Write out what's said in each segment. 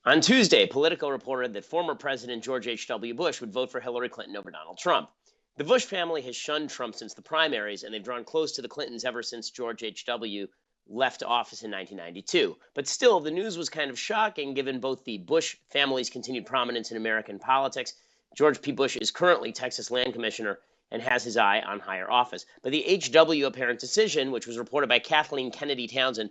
On Tuesday, Politico reported that former President George H.W. Bush would vote for Hillary Clinton over Donald Trump. The Bush family has shunned Trump since the primaries, and they've drawn close to the Clintons ever since George H.W. left office in 1992. But still, the news was kind of shocking given both the Bush family's continued prominence in American politics. George P. Bush is currently Texas Land Commissioner and has his eye on higher office. But the H.W. apparent decision, which was reported by Kathleen Kennedy Townsend,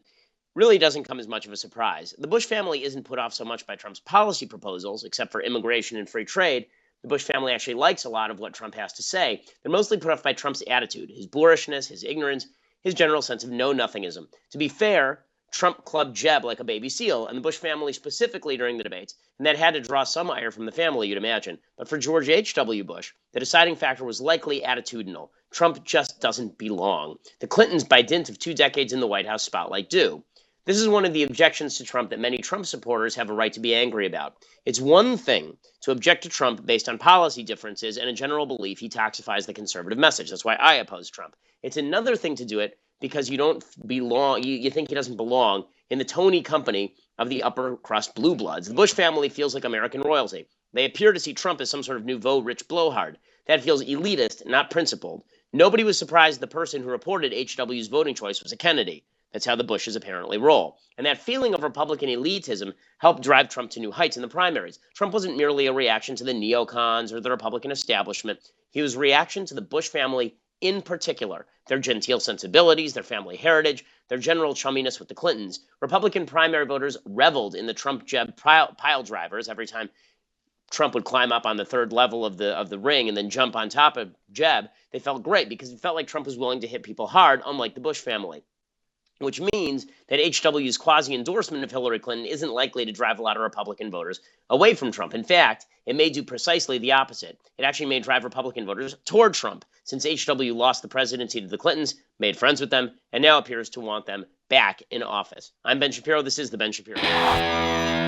really doesn't come as much of a surprise. The Bush family isn't put off so much by Trump's policy proposals, except for immigration and free trade. The Bush family actually likes a lot of what Trump has to say. They're mostly put off by Trump's attitude, his boorishness, his ignorance, his general sense of know-nothingism. To be fair, Trump clubbed Jeb like a baby seal, and the Bush family specifically during the debates, and that had to draw some ire from the family, you'd imagine. But for George H.W. Bush, the deciding factor was likely attitudinal. Trump just doesn't belong. The Clintons, by dint of 2 decades in the White House spotlight, do. This is one of the objections to Trump that many Trump supporters have a right to be angry about. It's one thing to object to Trump based on policy differences and a general belief he toxifies the conservative message. That's why I oppose Trump. It's another thing to do it because you don't belong, you think he doesn't belong in the Tony company of the upper crust blue bloods. The Bush family feels like American royalty. They appear to see Trump as some sort of nouveau rich blowhard. That feels elitist, not principled. Nobody was surprised the person who reported H.W.'s voting choice was a Kennedy. That's how the Bushes apparently roll. And that feeling of Republican elitism helped drive Trump to new heights in the primaries. Trump wasn't merely a reaction to the neocons or the Republican establishment. He was a reaction to the Bush family in particular, their genteel sensibilities, their family heritage, their general chumminess with the Clintons. Republican primary voters reveled in the Trump-Jeb pile drivers every time Trump would climb up on the third level of the ring and then jump on top of Jeb. They felt great because it felt like Trump was willing to hit people hard, unlike the Bush family. Which means that H.W.'s quasi-endorsement of Hillary Clinton isn't likely to drive a lot of Republican voters away from Trump. In fact, it may do precisely the opposite. It actually may drive Republican voters toward Trump, since H.W. lost the presidency to the Clintons, made friends with them, and now appears to want them back in office. I'm Ben Shapiro. This is The Ben Shapiro Show.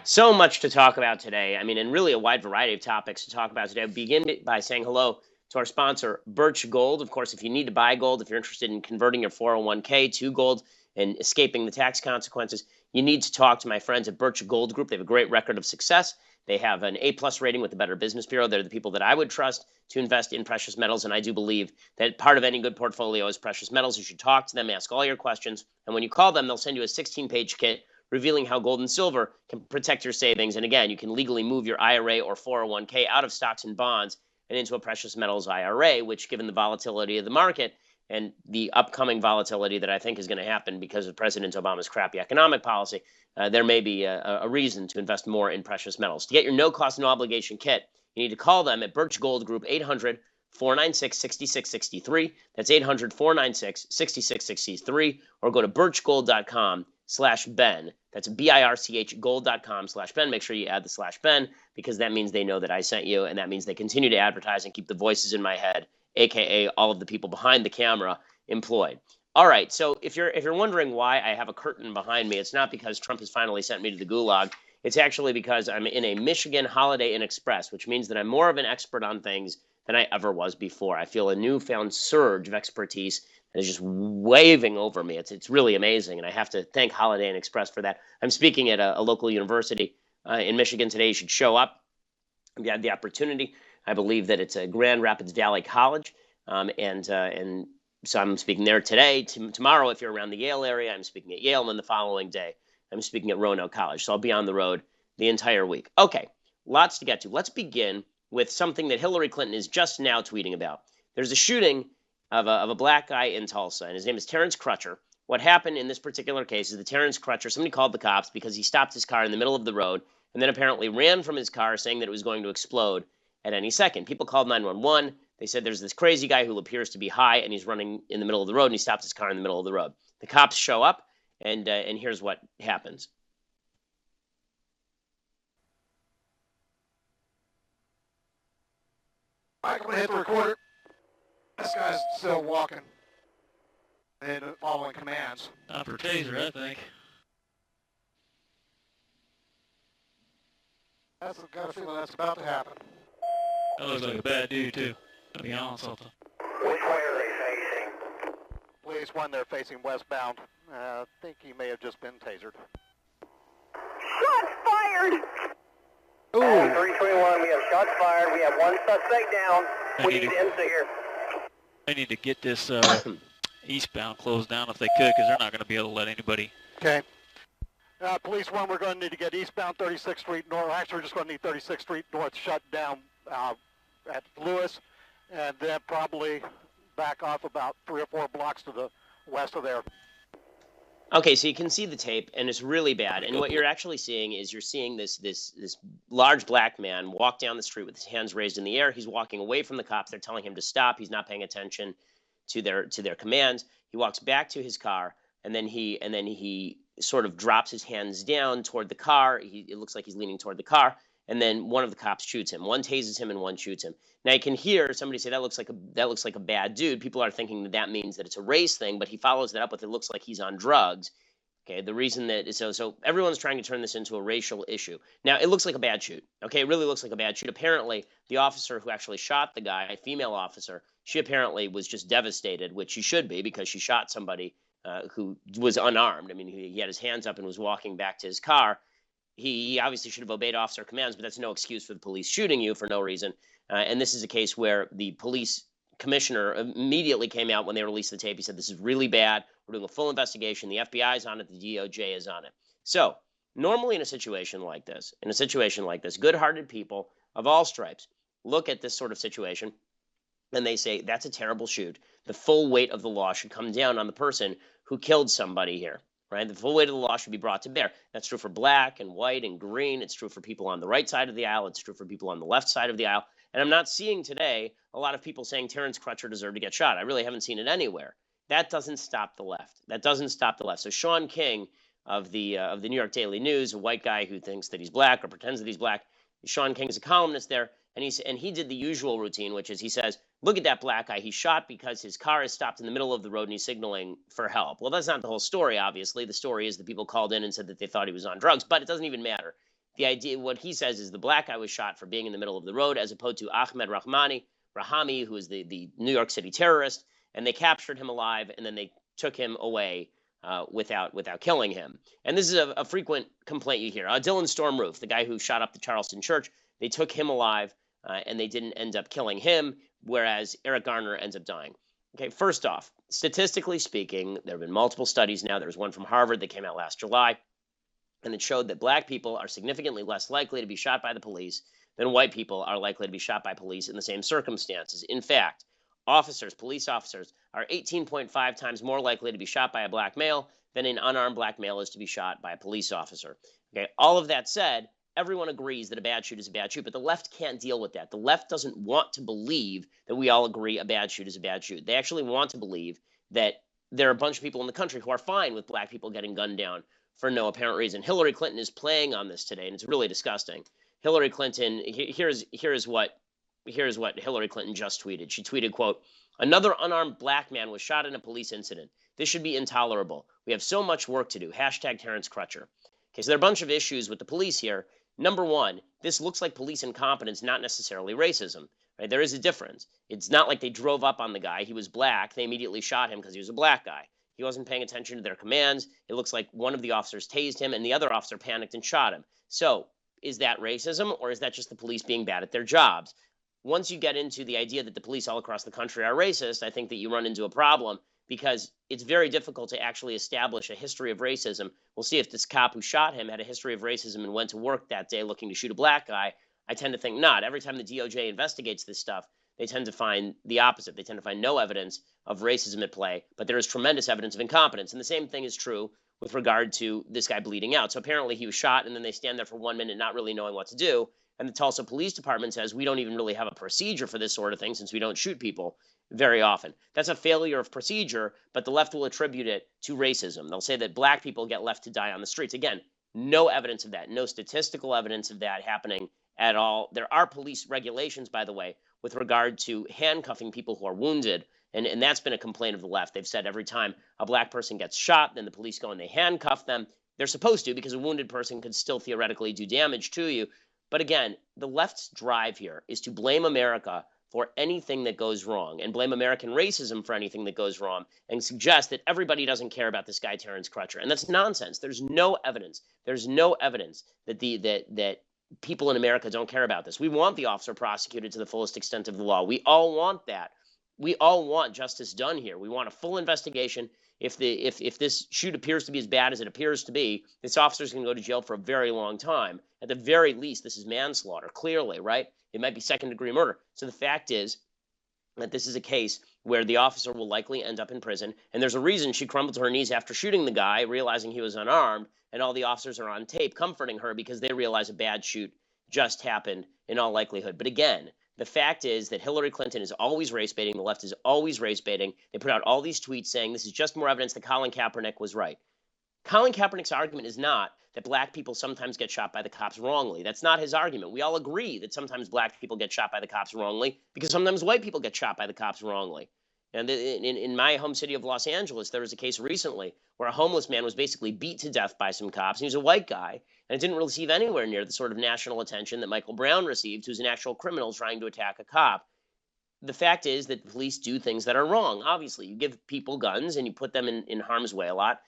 So much to talk about today. I mean, and really a wide variety of topics to talk about today. I'll begin by saying hello to our sponsor, Birch Gold. Of course, if you need to buy gold, if you're interested in converting your 401k to gold and escaping the tax consequences, you need to talk to my friends at Birch Gold Group. They have a great record of success. They have an A+ rating with the Better Business Bureau. They're the people that I would trust to invest in precious metals, and I do believe that part of any good portfolio is precious metals. You should talk to them, ask all your questions, and when you call them, they'll send you a 16-page kit revealing how gold and silver can protect your savings. And again, you can legally move your IRA or 401k out of stocks and bonds and into a precious metals IRA, which, given the volatility of the market and the upcoming volatility that I think is going to happen because of President Obama's crappy economic policy, there may be a reason to invest more in precious metals. To get your no-cost, no-obligation kit, you need to call them at Birch Gold Group, 800-496-6663. That's 800-496-6663. Or go to birchgold.com/Ben. That's BIRCH gold.com/Ben. Make sure you add the /Ben because that means they know that I sent you, and that means they continue to advertise and keep the voices in my head, aka all of the people behind the camera, employed. All right, so if you're wondering why I have a curtain behind me, it's not because Trump has finally sent me to the gulag. It's actually because I'm in a Michigan Holiday Inn Express, which means that I'm more of an expert on things than I ever was before. I feel a newfound surge of expertise that is just waving over me. It's really amazing, and I have to thank Holiday Inn Express for that. I'm speaking at a local university in Michigan today. You should show up if you have the opportunity. I believe that it's a Grand Rapids Valley College, and so I'm speaking there today. Tomorrow, if you're around the Yale area, I'm speaking at Yale, and then the following day, I'm speaking at Roanoke College. So I'll be on the road the entire week. Okay, lots to get to. Let's begin with something that Hillary Clinton is just now tweeting about. There's a shooting of a black guy in Tulsa, and his name is Terence Crutcher. What happened in this particular case is that Terence Crutcher, somebody called the cops because he stopped his car in the middle of the road and then apparently ran from his car saying that it was going to explode at any second. People called 911. They said there's this crazy guy who appears to be high, and he's running in the middle of the road, and he stops his car in the middle of the road. The cops show up, and here's what happens. I'm going to hit the recorder. This guy's still walking and following commands. Not for taser, I think. I've got a feeling that's about to happen. That looks like a bad dude, too. To be honest with you. Which way are they facing? Police 1, they're facing westbound. I think he may have just been tasered. 1, we have shots fired. We have one suspect down. I We need need to- IMSA here. They need to get this eastbound closed down if they could, because they're not going to be able to let anybody. Okay. Police 1, we're going to need to get eastbound 36th Street North. Actually, we're just going to need 36th Street North shut down at Lewis, and then probably back off about 3 or 4 blocks to the west of there. Okay, so you can see the tape, and it's really bad. And what you're actually seeing is you're seeing this large black man walk down the street with his hands raised in the air. He's walking away from the cops. They're telling him to stop. He's not paying attention to their commands. He walks back to his car, and then he sort of drops his hands down toward the car. It looks like he's leaning toward the car, and then one of the cops shoots him. One tases him, and one shoots him. Now you can hear somebody say that looks like a bad dude. People are thinking that means that it's a race thing, but he follows that up with it looks like he's on drugs. Okay, the reason that so everyone's trying to turn this into a racial issue. Now it looks like a bad shoot. Okay, it really looks like a bad shoot. Apparently, the officer who actually shot the guy, a female officer, she apparently was just devastated, which she should be because she shot somebody who was unarmed. I mean, he had his hands up and was walking back to his car. He obviously should have obeyed officer commands, but that's no excuse for the police shooting you for no reason. And this is a case where the police commissioner immediately came out when they released the tape. He said, this is really bad. We're doing a full investigation. The FBI is on it. The DOJ is on it. So normally in a situation like this, good-hearted people of all stripes look at this sort of situation and they say, that's a terrible shoot. The full weight of the law should come down on the person who killed somebody here. Right? The full weight of the law should be brought to bear. That's true for black and white and green. It's true for people on the right side of the aisle. It's true for people on the left side of the aisle. And I'm not seeing today a lot of people saying Terence Crutcher deserved to get shot. I really haven't seen it anywhere. That doesn't stop the left. That doesn't stop the left. So Sean King of the New York Daily News, a white guy who thinks that he's black or pretends that he's black, Sean King is a columnist there, and he did the usual routine, which is he says, look at that black guy. He's shot because his car is stopped in the middle of the road and he's signaling for help. Well, that's not the whole story, obviously. The story is that people called in and said that they thought he was on drugs, but it doesn't even matter. The idea, what he says is the black guy was shot for being in the middle of the road as opposed to Ahmed Rahami, who is the New York City terrorist, and they captured him alive and then they took him away without killing him. And this is a frequent complaint you hear. Dylan Stormroof, the guy who shot up the Charleston church, they took him alive and they didn't end up killing him, whereas Eric Garner ends up dying. Okay, first off, statistically speaking, there have been multiple studies now. There's one from Harvard that came out last July, and it showed that black people are significantly less likely to be shot by the police than white people are likely to be shot by police in the same circumstances. In fact, police officers, are 18.5 times more likely to be shot by a black male than an unarmed black male is to be shot by a police officer. Okay, all of that said, everyone agrees that a bad shoot is a bad shoot, but the left can't deal with that. The left doesn't want to believe that we all agree a bad shoot is a bad shoot. They actually want to believe that there are a bunch of people in the country who are fine with black people getting gunned down for no apparent reason. Hillary Clinton is playing on this today, and it's really disgusting. Hillary Clinton, here's what Hillary Clinton just tweeted. She tweeted, quote, "Another unarmed black man was shot in a police incident. This should be intolerable. We have so much work to do. Hashtag Terence Crutcher." Okay, so there are a bunch of issues with the police here. Number one, this looks like police incompetence, not necessarily racism. Right? There is a difference. It's not like they drove up on the guy. He was black. They immediately shot him because he was a black guy. He wasn't paying attention to their commands. It looks like one of the officers tased him and the other officer panicked and shot him. So is that racism, or is that just the police being bad at their jobs? Once you get into the idea that the police all across the country are racist, I think that you run into a problem, because it's very difficult to actually establish a history of racism. We'll see if this cop who shot him had a history of racism and went to work that day looking to shoot a black guy. I tend to think not. Every time the DOJ investigates this stuff, they tend to find the opposite. They tend to find no evidence of racism at play, but there is tremendous evidence of incompetence. And the same thing is true with regard to this guy bleeding out. So apparently he was shot, and then they stand there for 1 minute not really knowing what to do. And the Tulsa Police Department says, we don't even really have a procedure for this sort of thing since we don't shoot people very often. That's a failure of procedure, but the left will attribute it to racism. They'll say that black people get left to die on the streets. Again, no evidence of that, no statistical evidence of that happening at all. There are police regulations, by the way, with regard to handcuffing people who are wounded. And that's been a complaint of the left. They've said every time a black person gets shot, then the police go and they handcuff them. They're supposed to, because a wounded person could still theoretically do damage to you. But again, the left's drive here is to blame America for anything that goes wrong and blame American racism for anything that goes wrong and suggest that everybody doesn't care about this guy, Terence Crutcher. And that's nonsense. There's no evidence. There's no evidence that people in America don't care about this. We want the officer prosecuted to the fullest extent of the law. We all want that. We all want justice done here. We want a full investigation. If this shoot appears to be as bad as it appears to be, this officer's going to go to jail for a very long time. At the very least, this is manslaughter, clearly, right? It might be second-degree murder. So the fact is that this is a case where the officer will likely end up in prison, and there's a reason she crumbled to her knees after shooting the guy, realizing he was unarmed, and all the officers are on tape comforting her because they realize a bad shoot just happened in all likelihood. But again, the fact is that Hillary Clinton is always race baiting. The left is always race baiting. They put out all these tweets saying this is just more evidence that Colin Kaepernick was right. Colin Kaepernick's argument is not that black people sometimes get shot by the cops wrongly. That's not his argument. We all agree that sometimes black people get shot by the cops wrongly because sometimes white people get shot by the cops wrongly. And in my home city of Los Angeles, there was a case recently where a homeless man was basically beat to death by some cops. He was a white guy, and it didn't receive anywhere near the sort of national attention that Michael Brown received, who's an actual criminal trying to attack a cop. The fact is that police do things that are wrong. Obviously, you give people guns and you put them in harm's way a lot,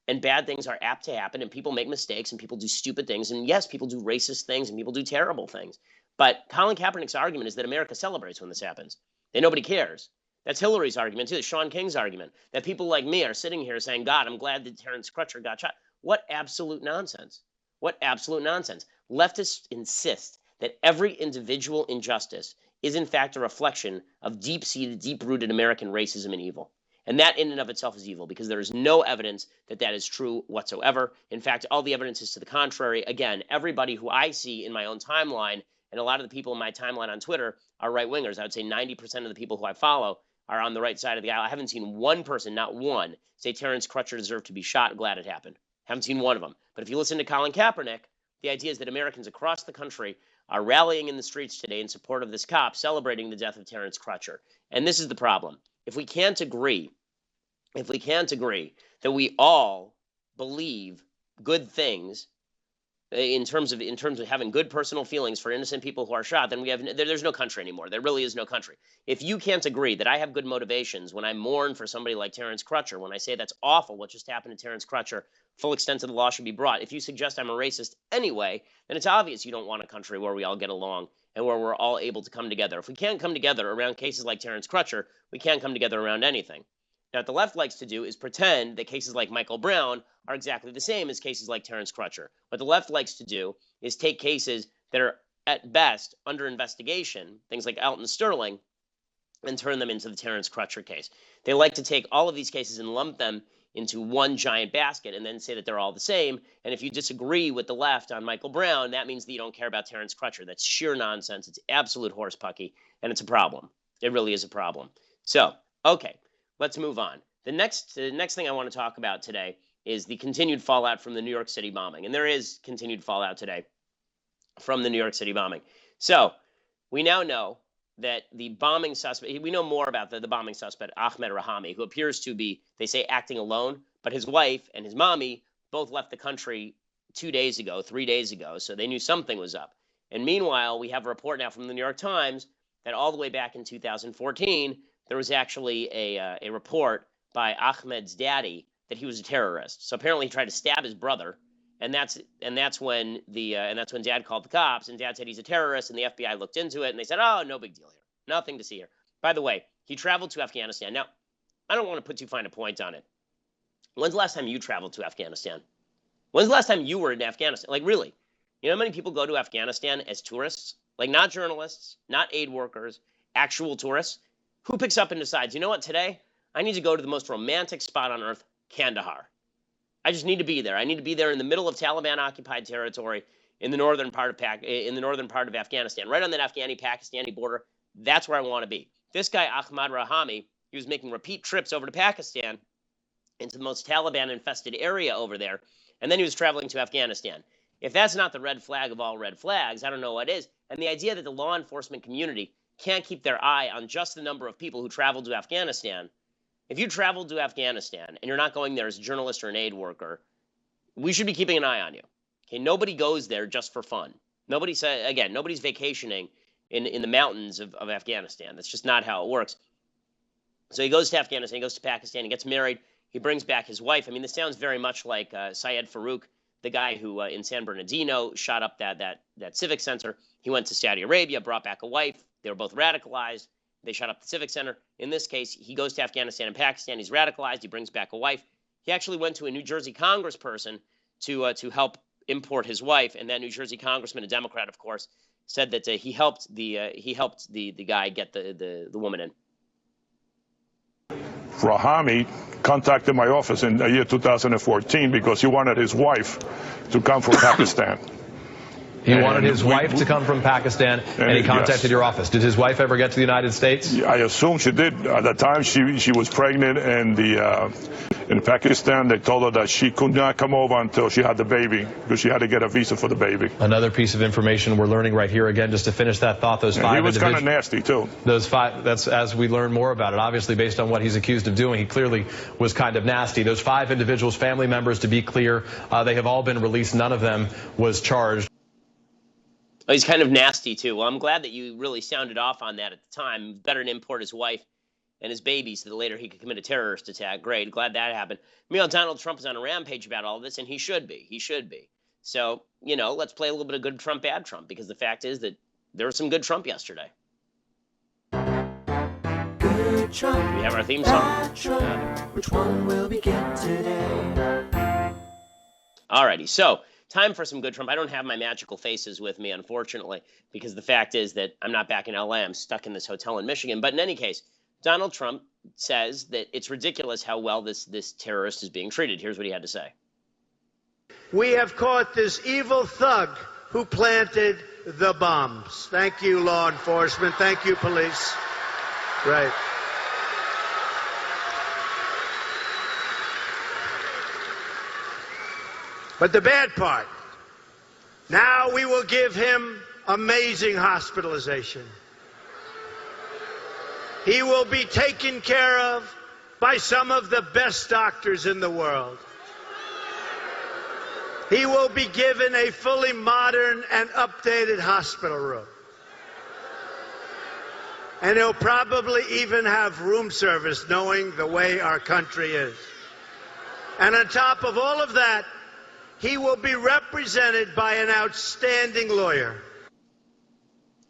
and bad things are apt to happen, and people make mistakes, and people do stupid things, and yes, people do racist things, and people do terrible things. But Colin Kaepernick's argument is that America celebrates when this happens, and nobody cares. That's Hillary's argument, too. Sean King's argument, that people like me are sitting here saying, God, I'm glad that Terence Crutcher got shot. What absolute nonsense. What absolute nonsense. Leftists insist that every individual injustice is, in fact, a reflection of deep-seated, deep-rooted American racism and evil. And that in and of itself is evil because there is no evidence that that is true whatsoever. In fact, all the evidence is to the contrary. Again, everybody who I see in my own timeline, and a lot of the people in my timeline on Twitter are right-wingers. I would say 90% of the people who I follow are on the right side of the aisle. I haven't seen one person, not one, say Terence Crutcher deserved to be shot. Glad it happened. Haven't seen one of them. But if you listen to Colin Kaepernick, the idea is that Americans across the country are rallying in the streets today in support of this cop celebrating the death of Terence Crutcher. And this is the problem. If we can't agree that we all believe good things in terms of having good personal feelings for innocent people who are shot, then there's no country anymore. There really is no country. If you can't agree that I have good motivations when I mourn for somebody like Terence Crutcher, when I say that's awful what just happened to Terence Crutcher, full extent of the law should be brought. If you suggest I'm a racist anyway, then it's obvious you don't want a country where we all get along and where we're all able to come together. If we can't come together around cases like Terence Crutcher, we can't come together around anything. Now, what the left likes to do is pretend that cases like Michael Brown are exactly the same as cases like Terence Crutcher. What the left likes to do is take cases that are, at best, under investigation, things like Alton Sterling, and turn them into the Terence Crutcher case. They like to take all of these cases and lump them into one giant basket and then say that they're all the same. And if you disagree with the left on Michael Brown, that means that you don't care about Terence Crutcher. That's sheer nonsense. It's absolute horsepucky, and it's a problem. It really is a problem. So, okay. Let's move on. The next thing I want to talk about today is the continued fallout from the New York City bombing. And there is continued fallout today from the New York City bombing. So we now know that the bombing suspect, we know more about the bombing suspect, Ahmed Rahami, who appears to be, they say, acting alone. But his wife and his mommy both left the country 3 days ago. So they knew something was up. And meanwhile, we have a report now from the New York Times that all the way back in 2014, there was actually a report by Ahmed's daddy that he was a terrorist. So apparently he tried to stab his brother, and that's when Dad called the cops, and Dad said he's a terrorist, and the FBI looked into it, and they said, oh, no big deal here, nothing to see here. By the way, he traveled to Afghanistan. Now, I don't want to put too fine a point on it. When's the last time you traveled to Afghanistan? When's the last time you were in Afghanistan? Like, really? You know how many people go to Afghanistan as tourists? Like, not journalists, not aid workers, actual tourists. Who picks up and decides, you know what, today I need to go to the most romantic spot on earth, Kandahar. I just need to be there. I need to be there in the middle of Taliban-occupied territory in the northern part of Afghanistan, right on that Afghani-Pakistani border. That's where I want to be. This guy, Ahmad Rahami, he was making repeat trips over to Pakistan into the most Taliban-infested area over there, and then he was traveling to Afghanistan. If that's not the red flag of all red flags, I don't know what is. And the idea that the law enforcement community can't keep their eye on just the number of people who traveled to Afghanistan. If you traveled to Afghanistan and you're not going there as a journalist or an aid worker, we should be keeping an eye on you. Okay, nobody goes there just for fun. Nobody's vacationing in the mountains of Afghanistan. That's just not how it works. So he goes to Afghanistan, he goes to Pakistan, he gets married, he brings back his wife. I mean, this sounds very much like Syed Farouk, the guy who in San Bernardino shot up that civic center. He went to Saudi Arabia, brought back a wife. They were both radicalized. They shot up the civic center. In this case, he goes to Afghanistan and Pakistan. He's radicalized. He brings back a wife. He actually went to a New Jersey congressperson to help import his wife, and that New Jersey congressman, a Democrat, of course, said that he helped the guy get the woman in. Rahami contacted my office in the year 2014 because he wanted his wife to come from Pakistan. He wanted his wife to come from Pakistan, and he contacted your office. Did his wife ever get to the United States? I assume she did. At the time, she was pregnant, and in Pakistan, they told her that she could not come over until she had the baby, because she had to get a visa for the baby. Another piece of information we're learning right here again, just to finish that thought, those five individuals. He was kind of nasty, too. Those five, that's as we learn more about it. Obviously, based on what he's accused of doing, he clearly was kind of nasty. Those 5 individuals, family members, to be clear, they have all been released. None of them was charged. Oh, he's kind of nasty, too. Well, I'm glad that you really sounded off on that at the time. Better to import his wife and his baby so that later he could commit a terrorist attack. Great. Glad that happened. Meanwhile, Donald Trump is on a rampage about all this, and he should be. He should be. So, let's play a little bit of good Trump, bad Trump, because the fact is that there was some good Trump yesterday. Good Trump, we have our theme song. bad Trump. Yeah. Which one will we get today? Alrighty, so time for some good Trump. I don't have my magical faces with me, unfortunately, because the fact is that I'm not back in LA. I'm stuck in this hotel in Michigan. But in any case, Donald Trump says that it's ridiculous how well this terrorist is being treated. Here's what he had to say. We have caught this evil thug who planted the bombs. Thank you, law enforcement. Thank you, police. Right. But the bad part, now we will give him amazing hospitalization. He will be taken care of by some of the best doctors in the world. He will be given a fully modern and updated hospital room. And he'll probably even have room service, knowing the way our country is. And on top of all of that, he will be represented by an outstanding lawyer.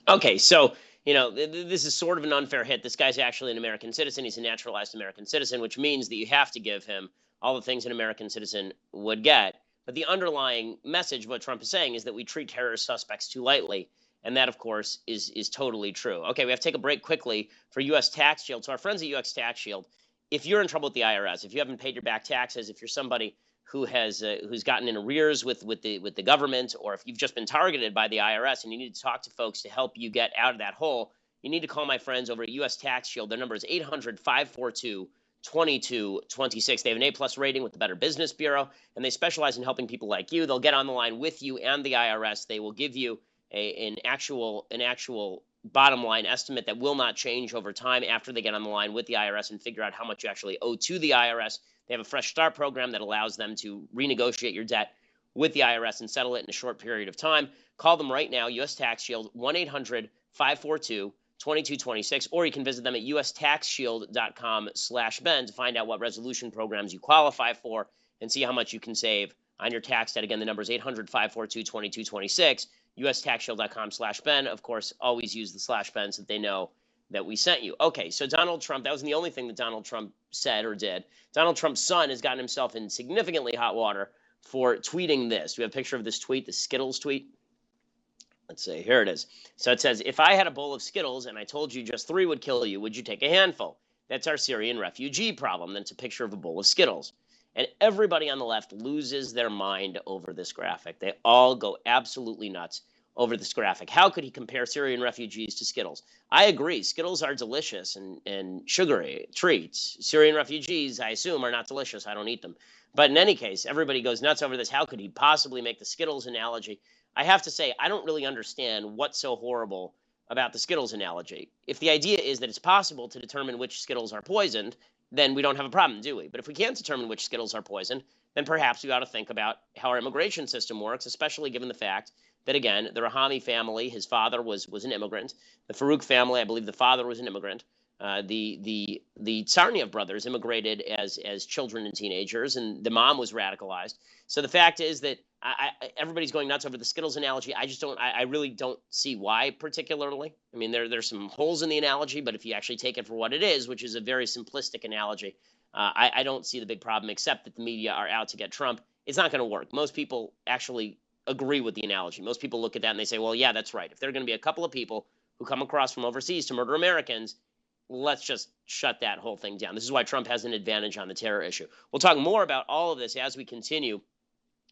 Okay, so, this is sort of an unfair hit. This guy's actually an American citizen. He's a naturalized American citizen, which means that you have to give him all the things an American citizen would get. But the underlying message, what Trump is saying, is that we treat terrorist suspects too lightly. And that, of course, is totally true. Okay, we have to take a break quickly for U.S. Tax Shield. So our friends at U.S. Tax Shield, if you're in trouble with the IRS, if you haven't paid your back taxes, if you're somebody who's gotten in arrears with the government, or if you've just been targeted by the IRS and you need to talk to folks to help you get out of that hole, you need to call my friends over at U.S. Tax Shield. Their number is 800-542-2226. They have an A+ rating with the Better Business Bureau, and they specialize in helping people like you. They'll get on the line with you and the IRS. They will give you an actual bottom line estimate that will not change over time after they get on the line with the IRS and figure out how much you actually owe to the IRS. They have a Fresh Start program that allows them to renegotiate your debt with the IRS and settle it in a short period of time. Call them right now, U.S. Tax Shield, 1-800-542-2226, or you can visit them at ustaxshield.com/Ben to find out what resolution programs you qualify for and see how much you can save on your tax debt. Again, the number is 800-542-2226, ustaxshield.com/Ben. Of course, always use the /Ben so that they know that we sent you. Okay, so Donald Trump, that wasn't the only thing that Donald Trump said or did. Donald Trump's son has gotten himself in significantly hot water for tweeting this. We have a picture of this tweet, the Skittles tweet. Let's see, here it is. So it says, if I had a bowl of Skittles and I told you just 3 would kill you, would you take a handful? That's our Syrian refugee problem. Then it's a picture of a bowl of Skittles. And everybody on the left loses their mind over this graphic. They all go absolutely nuts over this graphic. How could he compare Syrian refugees to Skittles? I agree. Skittles are delicious and sugary treats. Syrian refugees, I assume, are not delicious. I don't eat them. But in any case, everybody goes nuts over this. How could he possibly make the Skittles analogy? I have to say, I don't really understand what's so horrible about the Skittles analogy. If the idea is that it's possible to determine which Skittles are poisoned, then we don't have a problem, do we? But if we can't determine which Skittles are poisoned, then perhaps we ought to think about how our immigration system works, especially given the fact that, again, the Rahami family, his father was an immigrant. The Farouk family, I believe the father was an immigrant. The Tsarnaev brothers immigrated as children and teenagers, and the mom was radicalized. So the fact is that everybody's going nuts over the Skittles analogy. I really don't see why particularly. I mean, there's some holes in the analogy, but if you actually take it for what it is, which is a very simplistic analogy, I don't see the big problem, except that the media are out to get Trump. It's not going to work. Most people actually agree with the analogy. Most people look at that and they say, well, yeah, that's right. If there are going to be a couple of people who come across from overseas to murder Americans, let's just shut that whole thing down. This is why Trump has an advantage on the terror issue. We'll talk more about all of this as we continue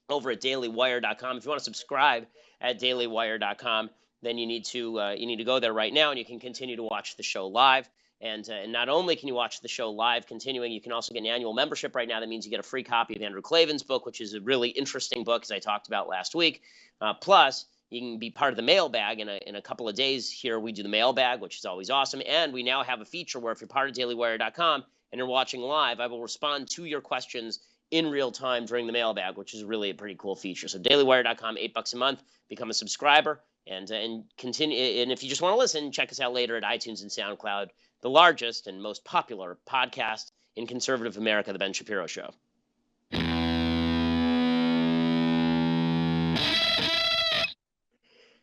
over at dailywire.com. If you want to subscribe at dailywire.com, then you need to go there right now, and you can continue to watch the show live. And not only can you watch the show live continuing, you can also get an annual membership right now. That means you get a free copy of Andrew Klavan's book, which is a really interesting book, as I talked about last week. Plus, you can be part of the mailbag. In a couple of days here, we do the mailbag, which is always awesome. And we now have a feature where if you're part of dailywire.com and you're watching live, I will respond to your questions in real time during the mailbag, which is really a pretty cool feature. So dailywire.com, $8 a month, become a subscriber, and continue. And if you just want to listen, check us out later at iTunes and SoundCloud, the largest and most popular podcast in conservative America, The Ben Shapiro Show.